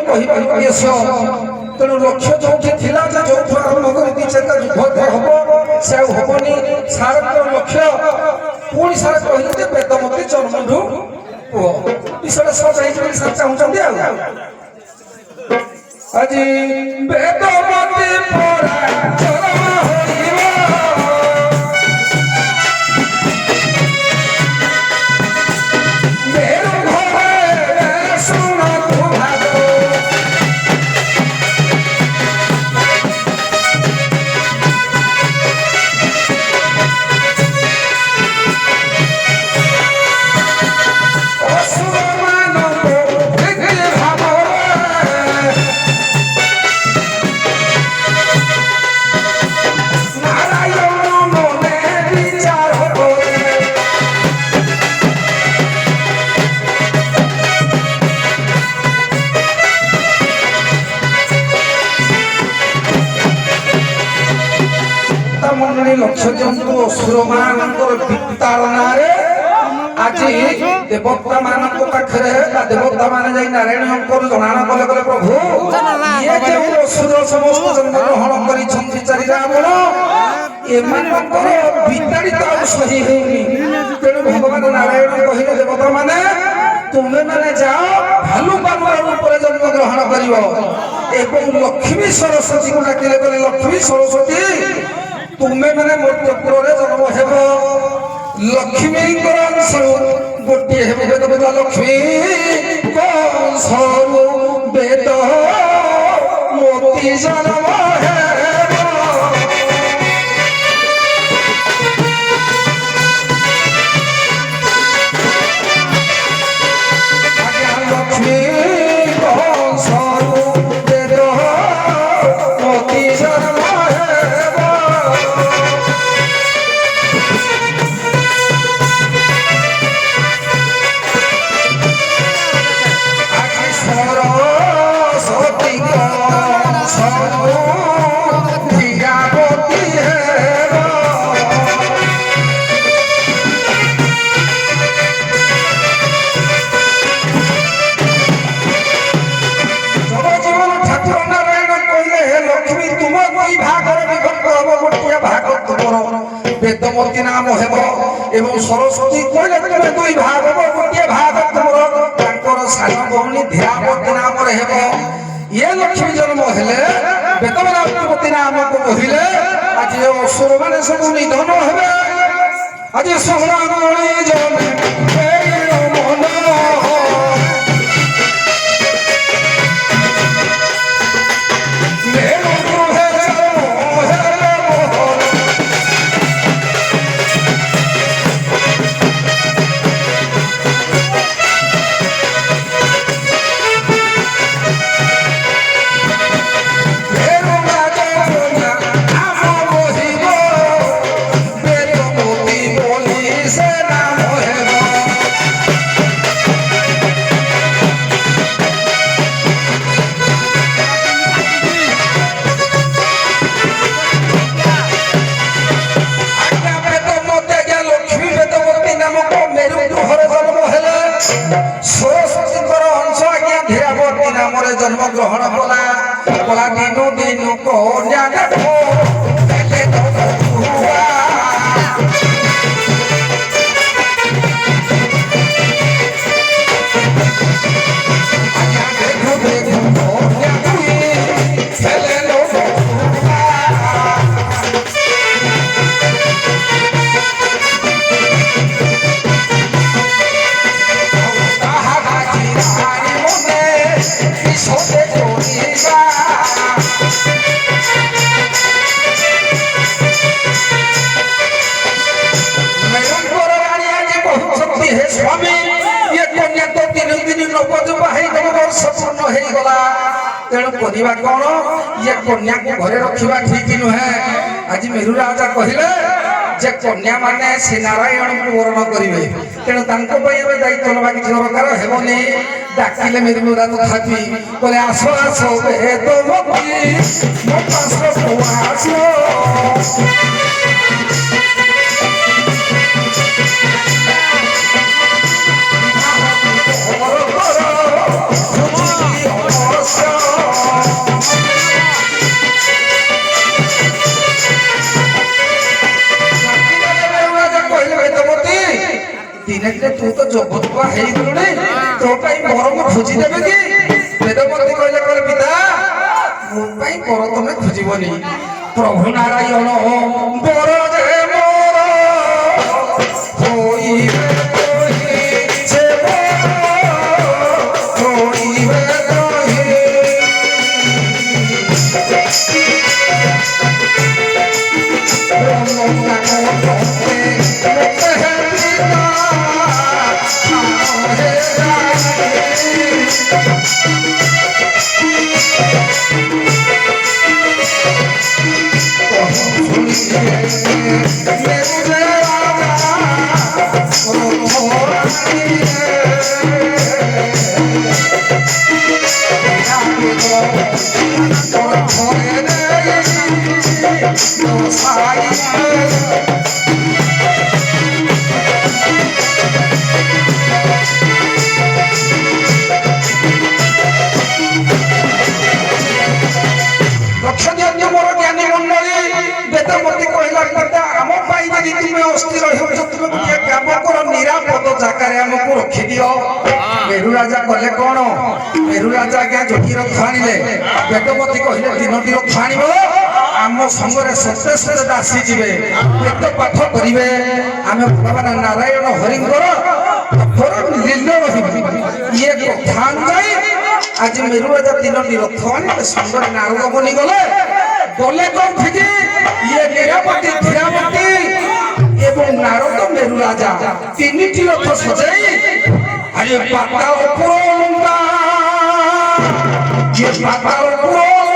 କହିପାରିବ ୟଶ ତେଣୁ ଲକ୍ଷ୍ୟ ଯୋଉଠି ଥିଲା ଯେ ଯୋଉଠୁ ଆରମ୍ଭ କରି ଦି ଚାରିଟା ଯୁଦ୍ଧ ହବ ସେ ଆଉ ହବନି ସାରଙ୍କର ଲକ୍ଷ୍ୟ ପୁଣି ସାର କହିଲେ ଯେ ବେଦମତି ଜନ୍ମଠୁ ପୁଅ ବିଷୟରେ ସହ ଯାଇକି ସାର ଚାହୁଁଛନ୍ତି ଆଉ ଆଜି ବେଦମତି ପରାଜୟ ଲକ୍ଷ୍ୟ ଦିଅନ୍ତୁ ଅସୁରମାନଙ୍କର ବିତାଳନାରେ ଆଜି ଦେବତା ମାନଙ୍କ ପାଖରେ ଦେବତା ମାନେ ଯାଇ ନାରାୟଣଙ୍କର ଜଣାଣ କଲେ କଲେ ପ୍ରଭୁ ଇଏ ଯେଉଁ ଅସୁର ସମସ୍ତ ଜନ୍ମଗ୍ରହଣ କରିଛନ୍ତି ଚାରି ରାବଣ ଏମାନଙ୍କର ବିତାଡ଼ିତ ଆଉ ସହି ହେଉନି ତେଣୁ ଭଗବାନ ନାରାୟଣ କହିଲେ ଦେବତା ମାନେ ତୁମେ ମାନେ ଯାଅ ଭାଲୁ ବାନର ରୂପରେ ଜନ୍ମଗ୍ରହଣ କରିବ ଏବଂ ଲକ୍ଷ୍ମୀ ସରସ୍ୱତୀକୁ ଡାକିଲେ କଲେ ଲକ୍ଷ୍ମୀ ସରସ୍ୱତୀ ତୁମେ ମାନେ ମର୍ତ୍ତ୍ୟପୁରରେ ଜନ୍ମ ହେବ ଲକ୍ଷ୍ମୀଙ୍କର ଅଂଶରୁ ଗୋଟିଏ ହେବ ବେଦ ବେଦ ଲକ୍ଷ୍ମୀ ଅଂଶରୁ ବେଦ ମୋତି ଜନ୍ମ ହେବ ଲକ୍ଷ୍ମୀ ଅଂଶରୁ ବେଦ ମୋତି ଜନ୍ମ বেদমতী নাম হেব এবং সরস্বতী কইলে তুমি দুই ভাগ হব গোটিয়ে ভাগ তোমার তাঙ্কর সান ভৌণী ধীরাবতী নামরে হেব ইয়ে লক্ষ্মী জন্ম হেলে বেদমতী নামক কহিলে আজ অসুর মানে সব নিধন হবে আজ সোহরাগণী জনে জন্ম গ্রহণ কলা কলা দিনু দিনু কন্যা দেখো तेणु करिबा कोन ये कन्या को घरे रखिबा ठीक नुहे आज मेरु राजा कहिले जे कन्या माने से नारायण को वर्ण करिवे तेणु तांको पय एबे दायित्व नबा कि दरकार हेबनी डाकिले मेरु राजा थापी बोले आसो आसो हे तो मती मो पासो को आसो ଯୋଗତୁଆ ହେଇଗଲୁଣି ତୋ ପାଇଁ ବର ମୁଁ ଖୋଜି ଦେବେ କି ବେଦମତି କହିଲେ କହିଲେ ପିତା ମୋ ପାଇଁ ବର ତମେ ଖୋଜିବନି ପ୍ରଭୁ ନାରାୟଣ ବର ଯେ ମୋର ହୋଇବେ ସେ ହୋଇବେ मेरू राजा कले कौन मेरू राजा आज्ञा जोगी रथ आनिले बेदमती कहले तीनोटी रथ आनिब आम संगे सत्य सत्य दासी जीवे वेद पाठ करिवे आमे भगवान नारायण हरिंकर लील रही ये कथा जाई आज मेरू राजा तीनोटी रथ आनिले संगे नारद बनी गले गले कौन ठीक ये नीरापति धीरापति एवं नारद मेरू राजा तीनटी रथ सजाई अरे पाता उपरोंगा ये पाता उपरोंगा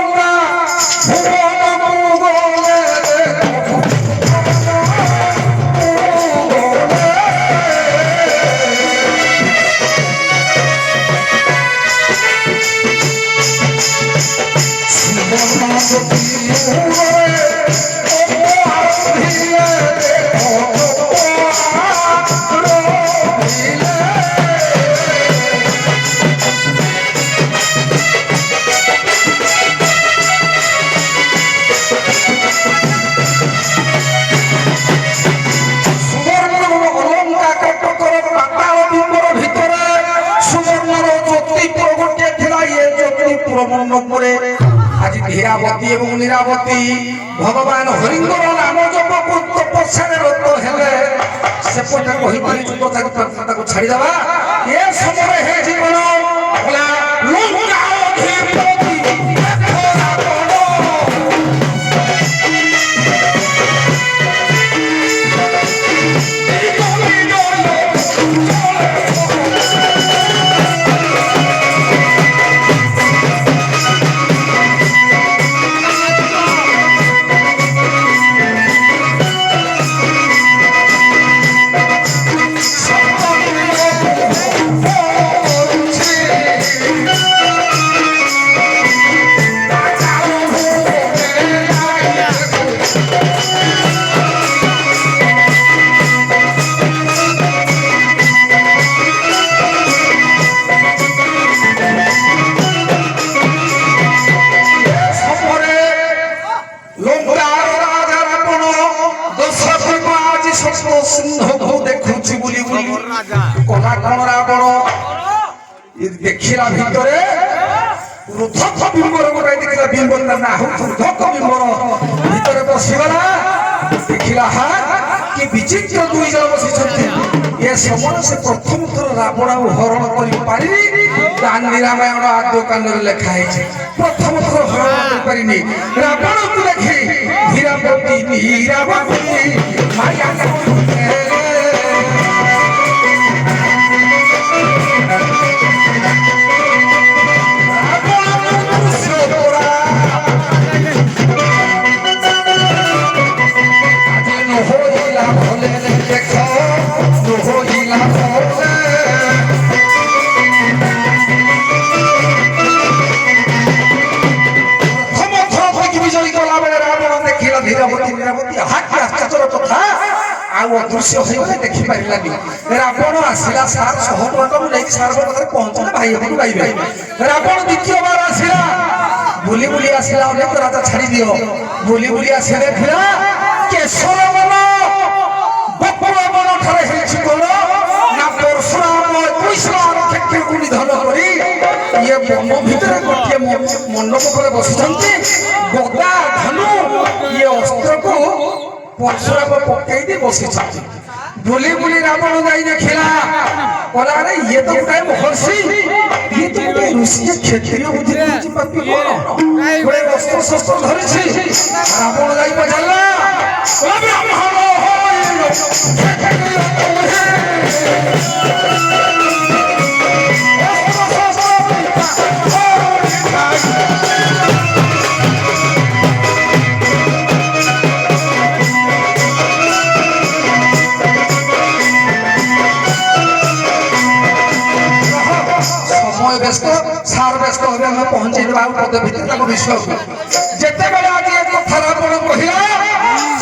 आज धीरावती एवं नीरावती भगवान हरिंगर नाम जप तपस्या रत हेले सेपटे कहि को छाड़ी दवा ए समय हे जीवन होला लंका अधिपति देखिला भितरे रुधक बिंबर गोटाई देखिला बिंबर ना हो रुधक बिंबर भितरे बसिगला देखिला हा कि विचित्र दुई जण बसिछथि ए समय से प्रथम थर रावण हरण करि पारि दानी रामायण आद्य कांड रे लिखा है प्रथम थर हरण करि पारिनी रावण को देखि धीरावती माया दृश्य होई देखि पारिलानी रावण आसिला सार सहटवाटम नै सार बदर पहुंचले भाई हकु गाइबे रावण द्वितीय बार आसिला बुली बुली आसिला अनेक राजा छाड़ी दियो बुली बुली आसिले फिरा केशर मन बपुआ मन ठरे हेछि कोन ना परशुराम କରି ଇଏ ବନ ଭିତରେ ଗୋଟିଏ ମଣ୍ଡପ ଉପରେ ବସିଛନ୍ତି ଗଦା ଧନୁ ଇଏ ଅସ୍ତ୍ରକୁ ପରଶୁରାମ ପକେଇ ଦେଇ ବସିଛନ୍ତି ବୁଲି ବୁଲି ରାବଣ ଯାଇ ଦେଖିଲା କହିଲା ଆରେ ଇଏ ତ ଗୋଟାଏ ମହର୍ଷି ଇଏ ତ ଗୋଟାଏ ଋଷି କ୍ଷତ୍ରିୟ ବୁଦ୍ଧି ବୁଝି ପାପି କଣ ଗୋଟେ ଅସ୍ତ୍ର ଶସ୍ତ୍ର ଧରିଛି ରାବଣ ଯାଇ ପଚାରିଲା ବ୍ରାହ୍ମଣ सार व्यस्त हो पहुंचे पद भर विषय जितेबाला आज एक कथा रावण कहला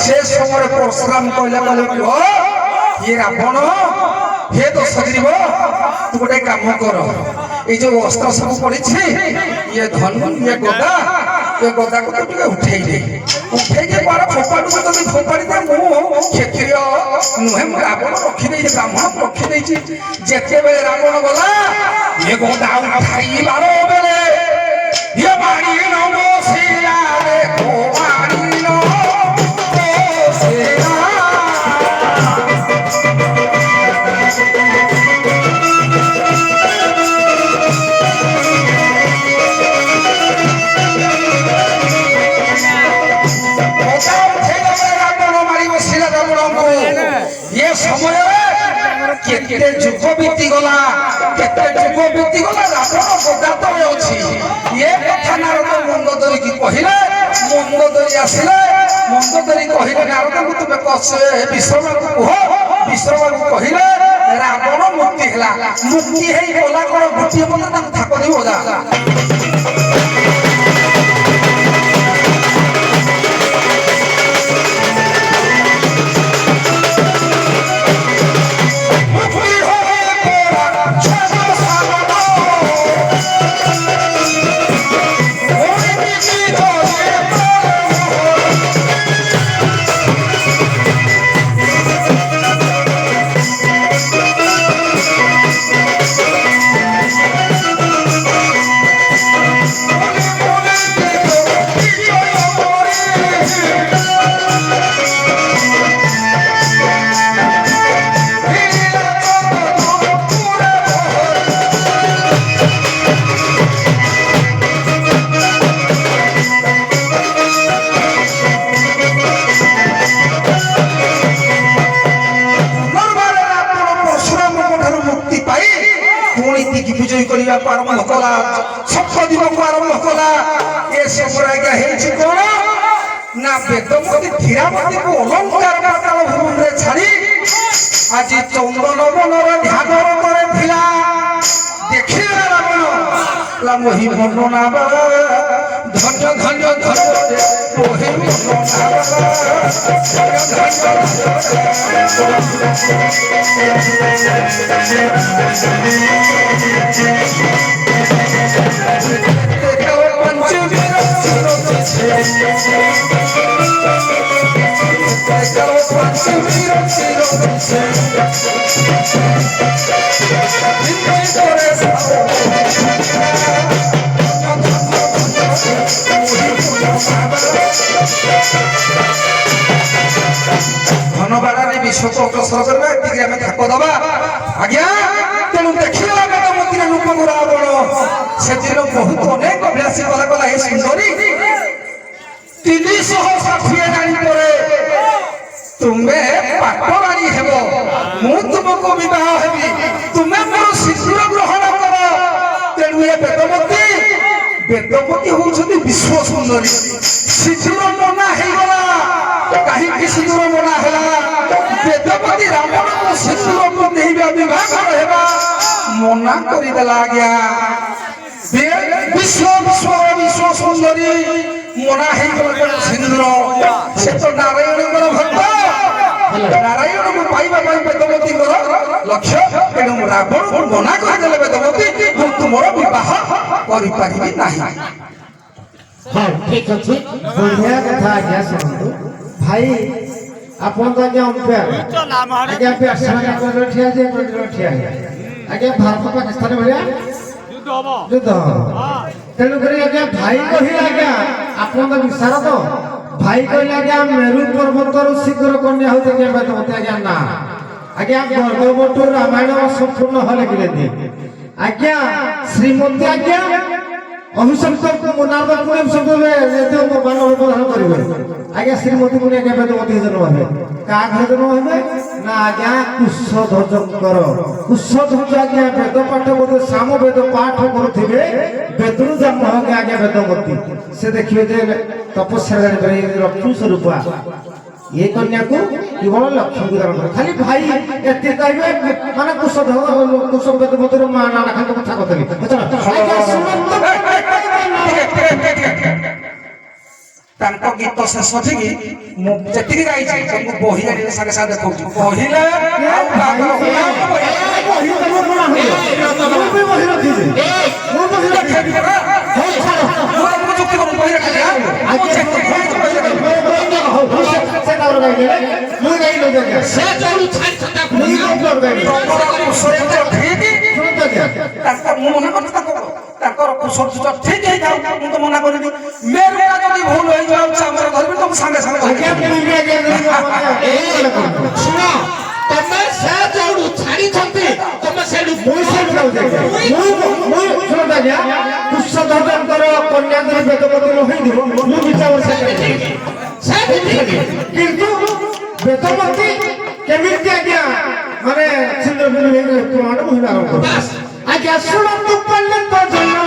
से समय परशुराम कहला ये रावण हे दशग्रीव तू गोटे काम कर ये जो अस्त्र सब पड़ी ये धनु ये गदा को तो उठे दे पार फोपाड़ू तो फोपाड़ी दे क्षत्रिय नुहे रावण रखीदे ब्राह्मण रखीदे जिते बेले रावण गला ये गदा उठाई बारो बेले ये मारी नमो सीरा रे को मारी नमो सीरा ये समय केते जुग बीती गला रावण गदा तले अछि ये कथा नारद मंगोदरी की कहिले मंगोदरी आसिले मंगोदरी कहिले नारद को तुमे कसे विश्रम को कहिले रावण मुक्ति हला मुक्ति हेई गला कोन गुटिए मते तक थाकरी होजा आरंभ कला सप्तदिन को आरंभ कला ये सबराज्ञा हेछि कोन ना वेदमती धीरामती को अलंकार पाताल भूमि रे छाड़ी आज चंदन बनर ध्यागर करे थिला देखिला रावण ला मोहि वर्णना बाला धन्य धन्य धन्य मोहि वर्णना धनबाड़ा विश्व को अग्रसर करवा एति आम थाक दबा आज्ञा तेणु देखिला वेदमती रूप रावण से दिन बहुत अनेक अभ्यासी कला कला हे सुंदरी 360 जानी परे तुम्हें पाटराणी हेबो मु तुमको विवाह हेबी तुम्हें मोर सिंदूर ग्रहण कर तेणु ये वेदमती होउछथि विश्व सुंदरी सिंदूर मना हे गला कहीं सिंदूर मना हैला वेदमती रावण को सिंदूर को देबा विवाह हेबा मना करि देला गया विश्व विश्व विश्व सुंदरी मना हे गला सिंदूर से तो नारायण को भक्त नारायण को पाइबा पाइ वेदमती को लक्ष्य तेणु रावण को मना कर देले वेदमती तुमर विवाह करि पारिबी नाही। हाँ ठीक अच्छे बढ़िया कथा आज्ञा सुनतु भाई आपन तो आज्ञा अंपायर आज्ञा पे आसाना कर ठिया जे कर ठिया आज्ञा भारत पाकिस्तान भलिया ଯୁଦ୍ଧ ତେଣୁକରି ଆଜ୍ଞା ଭାଇ କହିଲେ ଆଜ୍ଞା ଆପଣ ତ ବିଶାରଦ ଭାଇ କହିଲେ ଆଜ୍ଞା ମେରୁ ପର୍ବତରୁ ଶୀଘ୍ର କନ୍ୟା ହଉଛି ଆଜ୍ଞା ମତେ ଆଜ୍ଞା ନା ଆଜ୍ଞା ଗର୍ଗବଟୁ ରାମାୟଣ ସମ୍ପୂର୍ଣ୍ଣ ହଲେ କିରେ ଆଜ୍ଞା ଶ୍ରୀମତୀ ଆଜ୍ଞା ଅଭିଷେକ ନାରଦ ପୁଣି ଅଭିଷେକ ମାନବ ପ୍ରଦାନ କରିବେ ଆଜ୍ଞା ଶ୍ରୀମତୀ ପୁଣି ଆଜ୍ଞା ବେଦମତୀ ଜନ୍ମ ହେବେ କାହା ଘରେ ଜନ୍ମ ହେବେ ନା ଆଜ୍ଞା କୁଶଧ୍ୱଜଙ୍କର କୁଶଧ୍ୱଜ ଆଜ୍ଞା ବେଦ ପାଠ ବୋଧେ ସାମ ବେଦ ପାଠ କରୁଥିବେ ବେଦରୁ ଜନ୍ମ ହେବେ ଆଜ୍ଞା ବେଦମତୀ ସେ ଦେଖିବେ ଯେ ତପସ୍ୟା ଜାଣିପାରିବେ ଲକ୍ଷ୍ମୀ ସ୍ୱରୂପା ये कन्या को केवल लक्ष्मी दान करे खाली भाई एते कहबे माने कुश बेदमतीर मा ना खाली कथा कहतली तांको गीत शेष थिकी मु जतिकी गाइछि तुमको बही गाडी सागे सागे देखौछि बहिला आउ बागर होला बही तमो कोना होय मु भी बही रखि दे मु बही रखि दे हो छाड़ो मु चुक्ति करू बही रखि दे आज जतिकी गाइछि बही रखि दे हो से दावर गाइ दे मु गाइ लो दे से चलू छाड़ छटा मु को गाइ सुन तो ताको मु मना करता ताकर कुशल ठीक है जाऊ मु तो मना करनी मेरे যদি ভুল হয়ে যাও আমার ধরবে তো সামনে সামনে শুনো তুমি সে যাও ছাড়ি ছন্তি তুমি সেডু মুই সেডু যাও মুই শুনো দাদা কুশধ্বজଙ୍କର କନ୍ୟାଙ୍କର ବେଦମତୀ ରହି দিব ମୁଁ বিচার সে ঠিক কিন্তু ବେଦମତୀ କେମିତି ଆଜ୍ଞା ମାନେ ଛିନ୍ଦ୍ର ବିନ୍ଦୁ ହେଇକି ପ୍ରମାଣ ମୁହିଁ ଆରମ୍ଭ বাস ଆଜ୍ଞା ଶୁଣନ୍ତୁ ପଣ୍ଡିତ ଜନ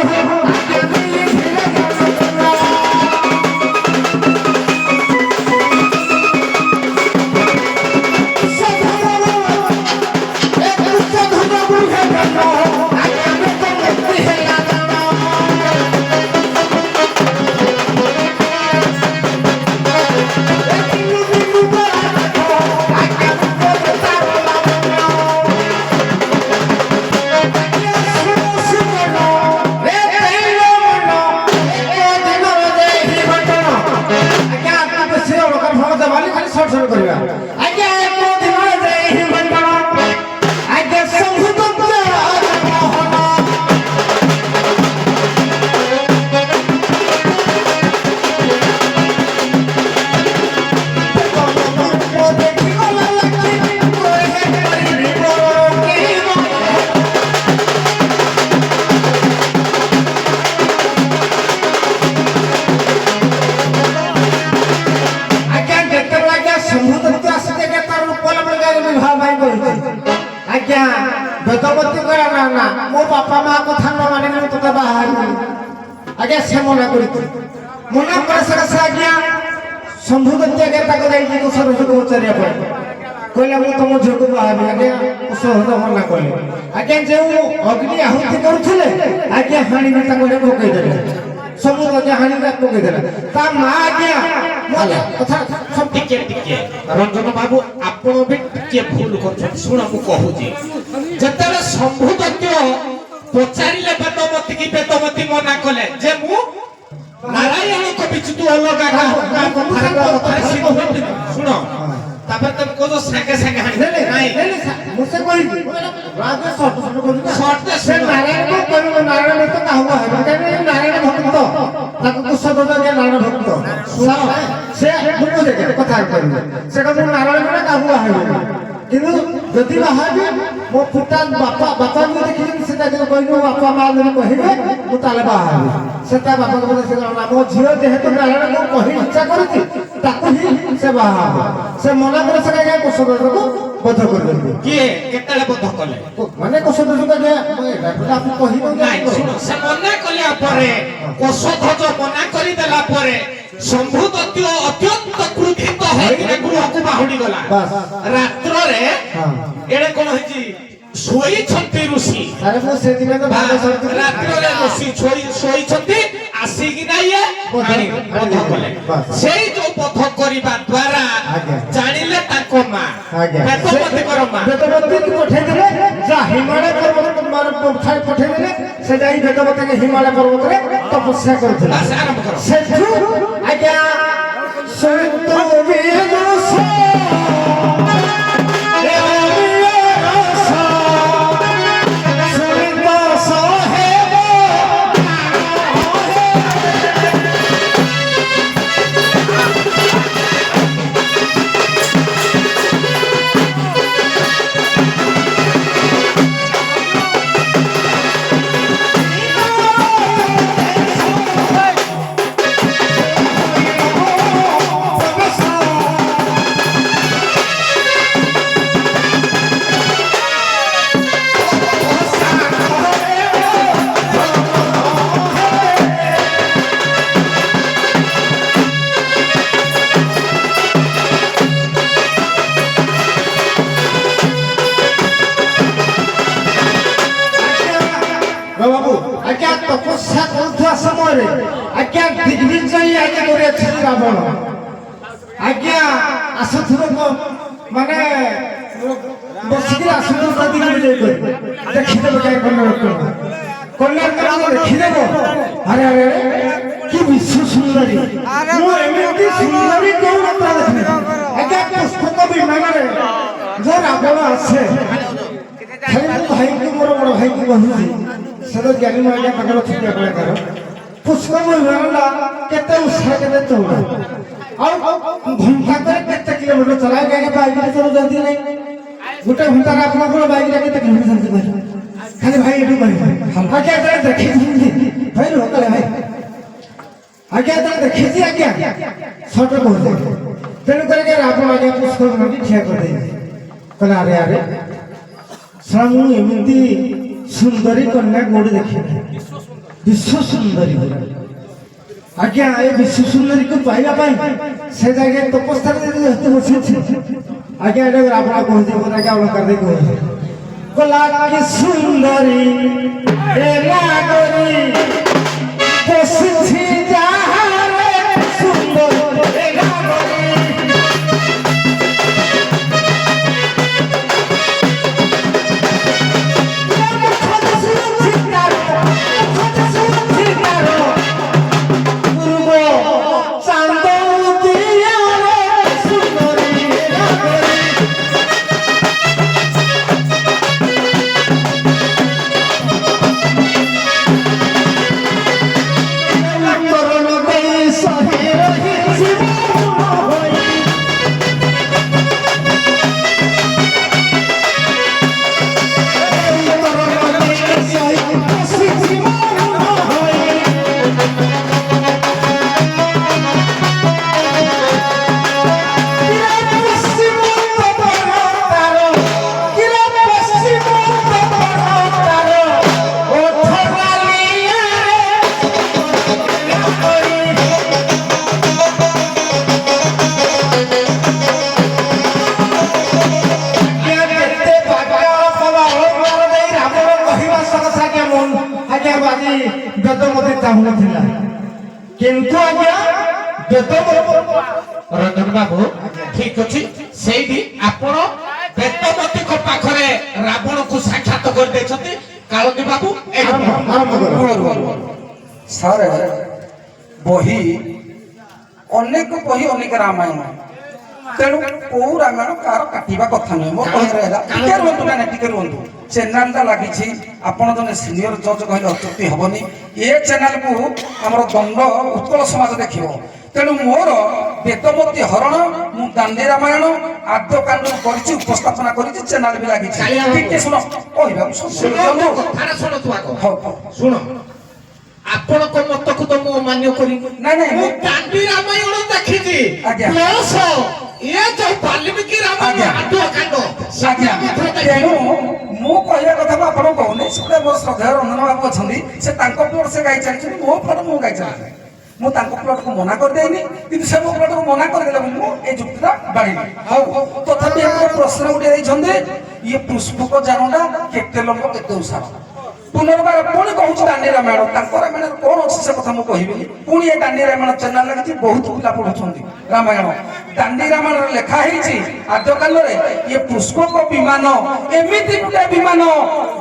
आज्ञा बेदमती करा ना ना मो बापा मां कथा न माने मु तते बाहर आज्ञा से मना करी मना करे से आज्ञा संभुदत्य के ताको जाई को सरस को उच्चारिया पड़े कहला मु तुम झियो को बाहर आज्ञा सहद मना कहले आज्ञा जे अग्नि आहुति करूथिले आज्ञा हाणी में ताको जे पकई देले समूह आज्ञा हाणी में पकई देले ता मां आज्ञा मोला कथा सब टिके टिके रंजन बाबू आपण भी टिके भूल करछन सुन मु कहूजी जतले संभुदत्य पचारिले बेदमती की बेदमती मना कले जे मु नारायण को बिचतु अलगा का सुन तापर तुम को जो संगे संगे हानि नहीं मुझसे कोई राजा शॉर्ट शॉर्ट से नारायण को कोई नारायण तो का हुआ है कहते नारायण भक्त ताको कुशध्वज के नारायण भक्त सुनो से मुझे देखे कथा करिवे से कहते नारायण का हुआ है किंतु जति बाहाबी मो पुता बापा जो देखि सेटा जे कहनो बापा मां जे कहिबे मु ताले बाहाबी सेटा बापा के बोले से ना मो झियो जेहेतु नारायण को कहि इच्छा करती ताको ही से बाहाबी से मना करे से का कुशध्वज को बध कर देबे किए केतले बध कले माने कुशध्वज को जे आप कहिबो नहीं सुनो से मना कले परे कुशध्वज मना करी देला परे संभुदत्य अत्यंत क्रोधित होई गृह को बाहुडी गला रात्र रे एडे कोन होची सोई छंती ऋषि अरे मो से दिन तो भाग सरती रात्र रे ऋषि सोई छंती आसी कि ना ये हानि बध कले सेई जो बध करिबा द्वारा जानिले ताको मा बेदमती कर मा बेदमती को पठे देले जा हिमालय पर्वत मार पठाई पठे देले से जाई बेदमती के हिमालय पर्वत रे तपस्या करथिला आरंभ करो सेठू आज्ञा संतो वेदस रे ଆଜ୍ଞା ଦିଗ୍ବିଜୟ ଆଜ୍ଞା କରି ଅଛନ୍ତି ରାବଣ ଆଜ୍ଞା ଆସୁଥିବ ମାନେ ବସିକି ଆସୁଥିବ ଦିଗ୍ବିଜୟ କରି ଦେଖିଦେବ କାହିଁ କଲ୍ୟାଣ ଦେଖିଦେବ ଆରେ ଆରେ କି ବିଶ୍ୱ ସୁନ୍ଦରୀ ମୁଁ ଏମିତି ସୁନ୍ଦରୀ କେଉଁ ମାତ୍ରା ଦେଖିନି ଆଜ୍ଞା ପୁଷ୍ପକ ବିମାନରେ ଯେ ରାବଣ ଆସେ ଖାଲି ମୁଁ ଭାଇକୁ ମୋର ବଡ଼ ଭାଇକୁ କହୁଛି ସେ ତ ଜ୍ଞାନୀ ଆଜ୍ଞା ତାଙ୍କର ଛୋଟିଆ କଳାକାର ପୁଷ୍ପକ ବିମାନଟା କେତେ ଉତ୍ସାହ କେତେ ଚଉଡ଼ା ଆଉ ଘଣ୍ଟାକରେ କେତେ କିଲୋମିଟର ଚଲାଏ ଆଜ୍ଞା ବାଇକରେ ଚଲାଉଛନ୍ତି ନାହିଁ ଗୋଟେ ଘଣ୍ଟାରେ ଆପଣଙ୍କର ବାଇକରେ କେତେ କିଲୋମିଟର ଚାଲିଛି ଖାଲି ଭାଇ ଏଠୁ କହିବେ ଆଜ୍ଞା ଦେଖିଛନ୍ତି ଭାଇ ରୋକାଳେ ଭାଇ ଆଜ୍ଞା ଦେଖିଛି ଆଜ୍ଞା ସଟ କହୁଛି ତେଣୁ କରି ରାବଣ ଆଜ୍ଞା ପୁଷ୍ପକ ଠିଆ କରିଦେଇଛି କହିଲେ ଆରେ ଆରେ ସାର୍ ମୁଁ ଏମିତି ସୁନ୍ଦରୀ କନ୍ୟା କୋଉଠି ଦେଖିନି ବିଶ୍ୱ ସୁନ୍ଦରୀ ଆଜ୍ଞା ଏ ବିଶ୍ୱ ସୁନ୍ଦରୀକୁ ପାଇବା ପାଇଁ ସେ ଜାଗାରେ ତପସ୍ୟାରେ ଯେତେ ବସିଛି ଆଜ୍ଞା ଏଟା ରାବଣ କହୁଛି ମୋର ଆଜ୍ଞା ଅଳଙ୍କାର ଦେଇ କହୁଛି କହିଲା କି ସୁନ୍ଦରୀ ଏ ନାଗରୀ ବସିଛି ଯାହାରେ ସୁନ୍ଦର ଏ ନାଗରୀ কিন্তু আজ্ঞা রঞ্জন বাবু ঠিক আছে সেইটি আপন বেদমতীଙ୍କ পাখরে রাবণକୁ সাক্ষাৎ করে ଦେଇଛନ୍ତି কালন্দী বাবু ସାର୍ ବହି ଅନେକ ବହି ଅନେକ ରାମାୟଣ ତେଣୁ କୋଉ ରାମାୟଣ କାହାର କାଟିବା କଥା ନୁହେଁ ମୋ କହିବାର ହେଲା ଟିକେ ରୁହନ୍ତୁ ନା ଟିକେ ରୁହନ୍ତୁ ଚ୍ୟାନେଲଟା ଲାଗିଛି ଆପଣ ଜଣେ ସିନିୟର ଜଜ୍ କହିଲେ ଅତ୍ୟୁକ୍ତି ହବନି ଏ ଚ୍ୟାନେଲକୁ ଆମର ଦଣ୍ଡ ଉତ୍କଳ ସମାଜ ଦେଖିବ ତେଣୁ ମୋର ବେଦମତୀ ହରଣ ମୁଁ ଦାଣ୍ଡି ରାମାୟଣ ଆଦ୍ୟକାଣ୍ଡ କରିଛି ଉପସ୍ଥାପନା କରିଛି ଚ୍ୟାନେଲ ବି ଲାଗିଛି ଟିକେ ଶୁଣ କହିବାକୁ ଶୁଣ ଆପଣଙ୍କ ମତକୁ ତ ମୁଁ ମାନ୍ୟ କରିବି ନାଇଁ ନାଇଁ ମୁଁ ଦାଣ୍ଡି ରାମାୟଣ ଦେଖିଛି ଆଜ୍ଞା ପ୍ଲସ ଏ ଯୋଉ ବାଲ୍ମୀକି ରାମାୟଣ ଆଦ୍ୟକାଣ୍ଡ ଆଜ୍ଞା ତେଣୁ ମୁଁ କହିବା କଥାକୁ ଆପଣ କହୁନି ସେଟା ମୋର ଶ୍ରଦ୍ଧା ରଞ୍ଜନ ବାବୁ ଅଛନ୍ତି ସେ ତାଙ୍କ ପ୍ଲଟ ସେ ଗାଇ ଚାଲିଛନ୍ତି ମୋ ପ୍ଲଟ ମୁଁ ଗାଇ ଚାଲିଛି ମୁଁ ତାଙ୍କ ପ୍ଲଟକୁ ମନା କରିଦେଇନି କିନ୍ତୁ ସେ ମୋ ପ୍ଲଟକୁ ମନା କରିଦେଲେ ମୁଁ ଏଇ ଯୁକ୍ତିଟା ବାଢିଲି ହଉ ତଥାପି ଆପଣ ପ୍ରଶ୍ନ ଗୋଟେ ଦେଇଛନ୍ତି ଇଏ ପୁଷ୍ପକ ଜାଣଟା କେତେ ଲୋକ କେତେ ଉତ୍ସାହ ପୁନର୍ବାର ପୁଣି କହୁଛି ଦାଣ୍ଡି ରାମାୟଣ ତାଙ୍କ ରାମାୟଣରେ କଣ ଅଛି ସେ କଥା ମୁଁ କହିବିନି ପୁଣି ଏ ଦାଣ୍ଡି ରାମାୟଣ ଚ୍ୟାନେଲ ଲାଗିଛି ବହୁତ ପିଲା ପଢୁଛନ୍ତି ରାମାୟଣ ଦାଣ୍ଡି ରାମାୟଣରେ ଲେଖା ହେଇଛି ଆଦ୍ୟକାଳରେ ଇଏ ପୁଷ୍ପକ ବିମାନ ଏମିତି ଗୋଟେ ବିମାନ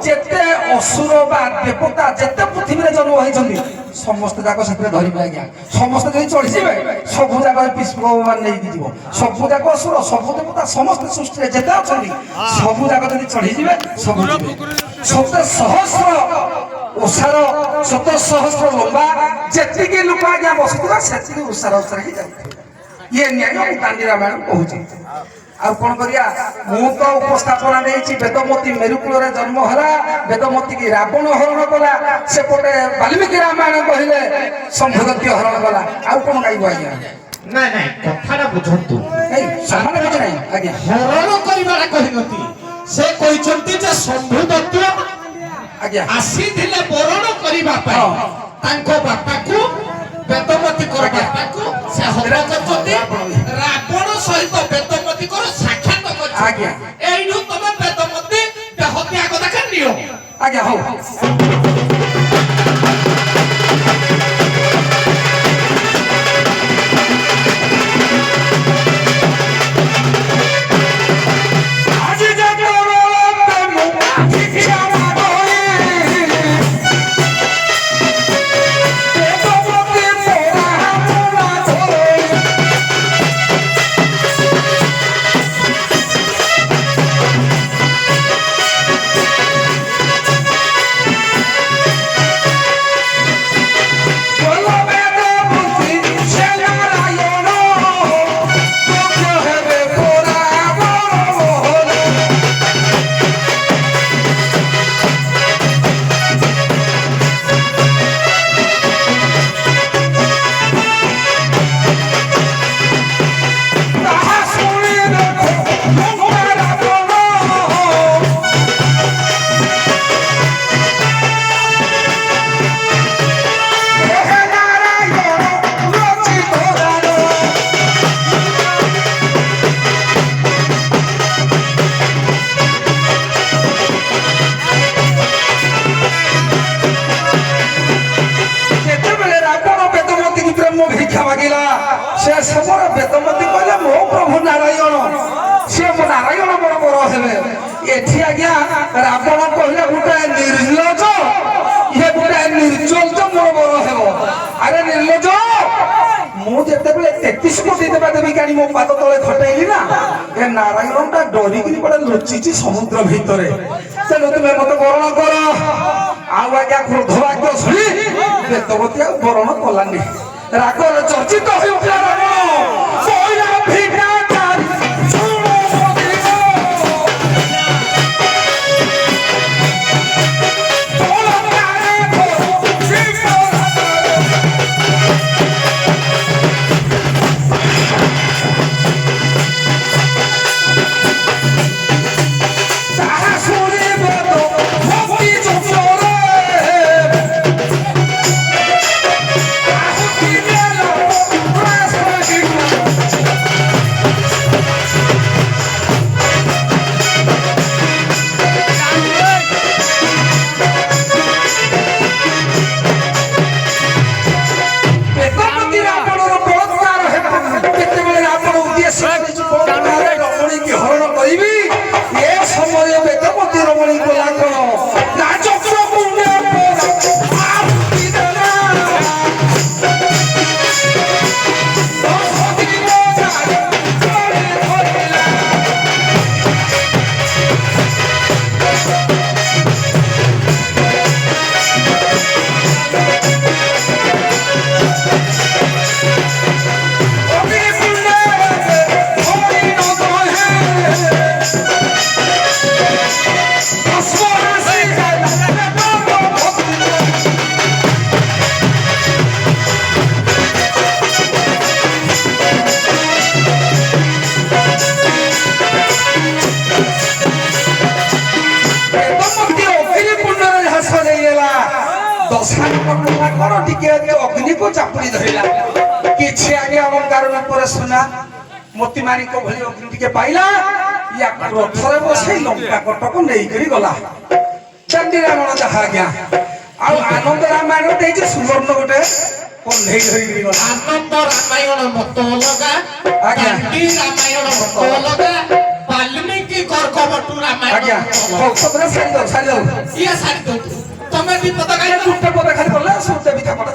ଯେତେ ଅସୁର ବା ଦେବତା ଯେତେ ପୃଥିବୀରେ ଜନ୍ମ ହେଇଛନ୍ତି ସମସ୍ତେ ଯାକ ସେଥିରେ ଧରିବେ ଆଜ୍ଞା ସମସ୍ତେ ଯଦି ଚଢିଯିବେ ସବୁ ଯାକ ପୁଷ୍ପକ ବିମାନ ନେଇକି ଯିବ ସବୁ ଯାକ ଅସୁର ସବୁ ଦେବତା ସମସ୍ତେ ସୃଷ୍ଟିରେ ଯେତେ ଅଛନ୍ତି ସବୁ ଯାକ ଯଦି ଚଢିଯିବେ ସବୁ ଯିବେ ଶତ ସହସ୍ର ଓଷାର ଶତ ସହସ୍ର ଲମ୍ବା ଯେତିକି ଲୋକ ଆଜ୍ଞା ବସୁଥିବା ସେତିକି ଓଷାର ଓଷାର ହିଁ ଯାଇଥିବେ ଇଏ ନ୍ୟାୟ ମୁଁ ଦାଣ୍ଡି ରାମାୟଣ କହୁଛି ଆଉ କଣ କରିବା ମୁଁ ତ ଉପସ୍ଥାପନା ଦେଇଛି ବେଦମତୀ ମେରୁକୂଳରେ ଜନ୍ମ ହେଲା ବେଦମତୀ କି ରାବଣ ହରଣ କଲା ସେପଟେ ବାଲ୍ମୀକି ରାମାୟଣ କହିଲେ ଶମ୍ଭୁଦତ୍ତ ହରଣ କଲା ଆଉ କଣ ଗାଇବ ଆଜ୍ଞା ନାଇଁ ନାଇଁ କଥାଟା ବୁଝନ୍ତୁ ସେମାନେ କିଛି ନାହିଁ ଆଜ୍ଞା ହରଣ କରିବାଟା କହିନତି ସେ କହିଛନ୍ତି ଯେ ଶମ୍ଭୁଦତ୍ତ ଆଜ୍ଞା ଆସିଥିଲେ ବରଣ କରିବା ପାଇଁ ତାଙ୍କ ବାପାକୁ ବେଦମତୀଙ୍କର ବାପାକୁ ସେ ହତ୍ୟା କରିଛନ୍ତି ରାବଣ ସହିତ ବେଦମତୀଙ୍କର ସାକ୍ଷାତ କରିଛନ୍ତି ଆଜ୍ଞା ଏଇଠୁ ତମେ ବେଦମତୀ ହତ୍ୟା କଥା ନିଅ ଆଜ୍ଞା ହଉ ମାଗିଲା ସେ ସମୟରେ ବେଦମତୀ କହିଲେ ମୋ ପ୍ରଭୁ ନାରାୟଣ ସେ ମୋ ନାରାୟଣ ମୋର ବର ହେବେ ଏଠି ଆଜ୍ଞା ରାବଣ କହିଲେ ଗୋଟେ ନିର୍ଲଜ ଇଏ ଗୋଟେ ନିର୍ଜଲ ମୋର ବର ହେବ ଆରେ ନିର୍ଲଜ ମୁଁ ଯେତେବେଳେ 33 କୋଟି ଦେବା ଦେବି କାଣି ମୋ ପାଦ ତଳେ ଖଟେଇଲି ନା ଏ ନାରାୟଣଟା ଡରିକିରି ଗୋଟେ ଲୁଚିଛି ସମୁଦ୍ର ଭିତରେ ତେଣୁ ତୁମେ ମତେ ବରଣ କର ଆଉ ଆଜ୍ଞା କ୍ରୋଧବାକ୍ୟ ଶୁଣି ବେଦବତୀ ଆଉ ବରଣ କଲାନି ରାଗରେ ଚର୍ଚ୍ଚିତ ହୋଇ ଉଠିଲା ରାବଣ କହିଲା ଭିକାରୀ ଶୁଣ ମଦିର ତୋଳକାରେ ତାହା ଶୁଣି ବେଦ ଭକ୍ତି ଚଞ୍ଚଳେ ଆହୁତି ଦେଲା ପ୍ରାସ ଗୀତ ବେଦମତୀ ରାବଣର ବଳାତ୍କାର ହେବ କେତେବେଳେ ରାବଣ ଉଦ୍ଦେଶ୍ୟ କରିଛି ବଳାତ୍କାରରେ ରମଣୀକି ହରଣ କରିବି ଏ ସମୟରେ ବେଦମତୀ ରମଣୀ କଲା କଣ ରାଜପୁଣ୍ୟ ଆହୁତି ଦେଲା ଦଶ ଦିନ ଯାଏ ଜଳେ ଧରିଲା ଅଗ୍ନିକୁ ଚାପୁଡି ଧରିଲା କିଛି ଆଗେ ଅଳଙ୍କାର ଉପରେ ସୁନା ମୋତି ମାଣିକ ଭଳି ଅଗ୍ନି ଟିକେ ପାଇଲା ୟାକୁ ରଥରେ ବସେଇ ଲଙ୍କା କଟକ ନେଇକରି ଗଲା ଚାନ୍ଦି ରାବଣ ଯାହା ଆଜ୍ଞା ଆଉ ଆନନ୍ଦ ରାମାୟଣ ଦେଇଛି ସୁବର୍ଣ୍ଣ ଗୋଟେ କଣ୍ଢେଇ ଧରିକିରି ଗଲା ଆନନ୍ଦ ରାମାୟଣ ମତ ଅଲଗା ଆଜ୍ଞା। ଗାନ୍ଧୀ ରାମାୟଣ ମତ ଅଲଗା ବାଲ୍ମୀକି କର୍କବଟୁ ରାମାୟଣ ଆଜ୍ଞା ମତ ଅଲଗା। ଛାଡ଼ିଦଉ ଇଏ ସାରି ଦଉଛୁ ତମେ ବି ପଦ ଗାଇଲ ଗୋଟେ ପଦ ଖାଲି କଲେ ସୁତେ ପିଠା ପଡେ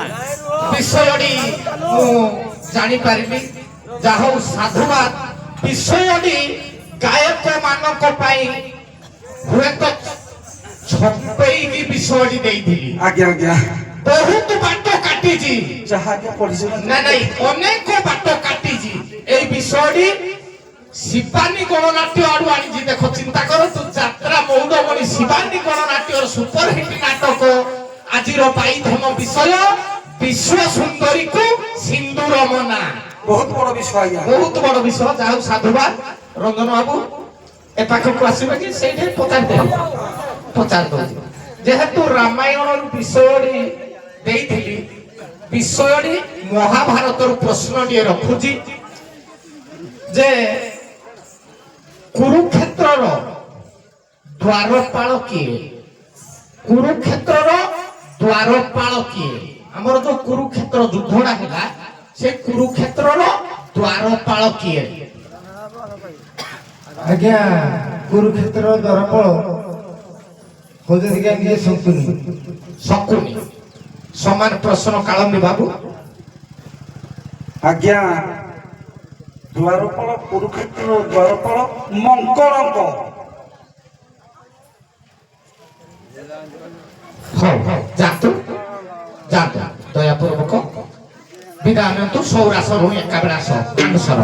ବିଷୟଟି ମୁଁ ଜାଣିପାରିଲି ଯାହା ହଉ ସାଧୁବାଦ ବିଷୟଟି ଗାୟକ ମାନଙ୍କ ପାଇଁ ହୁଏତ ଛପେଇକି ବିଷୟଟି ଦେଇଥିଲି ଆଜ୍ଞା ଆଜ୍ଞା ବହୁତ ବାଟ କାଟିଛି ଯାହା ପଢିଛି ନା ନାଇଁ ଅନେକ ବାଟ କାଟିଛି ଏଇ ବିଷୟଟି ଶିବାନୀ ଗଣନାଟ୍ୟ ଆଡୁ ଆଣିଛି ଦେଖ ଚିନ୍ତା କରନ୍ତୁ ଯାତ୍ରା ମୌଡମଣି ଶିବାନୀ ଗଣନାଟ୍ୟର ସୁପରହିଟ ନାଟକ ଆଜିର ପାଇଧମ ବିଷୟ ବିଶ୍ୱ ସୁନ୍ଦରୀକୁ ସିନ୍ଦୁର ମନା ବହୁତ ବଡ ବିଷୟ ଆଜ୍ଞା ବହୁତ ବଡ ବିଷୟ ଯାହା ହଉ ସାଧୁବାଦ ରଞ୍ଜନ ବାବୁ ଏ ପାଖକୁ ଆସିବେ କି ସେଇଠି ପଚାରି ଦଉଛି ଯେହେତୁ ରାମାୟଣ ବିଷୟଟି ଦେଇଥିଲି ବିଷୟଟି ମହାଭାରତର ପ୍ରଶ୍ନଟିଏ ରଖୁଛି ଯେ କୁରୁକ୍ଷେତ୍ରର ଦ୍ୱାରପାଳ କିଏ? କୁରୁକ୍ଷେତ୍ରର ଦ୍ୱାରପାଳ କିଏ? ଆମର ଯୋଉ କୁରୁକ୍ଷେତ୍ର ଯୁଦ୍ଧଟା ହେଲା ସେ କୁରୁକ୍ଷେତ୍ରର ଦ୍ୱାରପାଳ କିଏ? ଆଜ୍ଞା କୁରୁକ୍ଷେତ୍ର ଦ୍ୱାରପାଳ ହଉଛନ୍ତି କି ନିଜେ ଶଙ୍କୁନି। ଶକୁନି। ସମାନ ପ୍ରଶ୍ନ କାଳନ୍ଦୀ ବାବୁ। ଆଜ୍ଞା ଦ୍ୱାରପାଳ କୁରୁକ୍ଷେତ୍ର ଦ୍ୱାରପାଳ ମଙ୍କରଙ୍କ। ହଉ ଯାଆନ୍ତୁ ଯାଆନ୍ତୁ ଦୟାପୂର୍ବକ ବିଦାୟ ନିଅନ୍ତୁ। ସୌରାସ ଭୂମି ଏକାବେଳେ ଆସ ମାଣ୍ଡୁସର।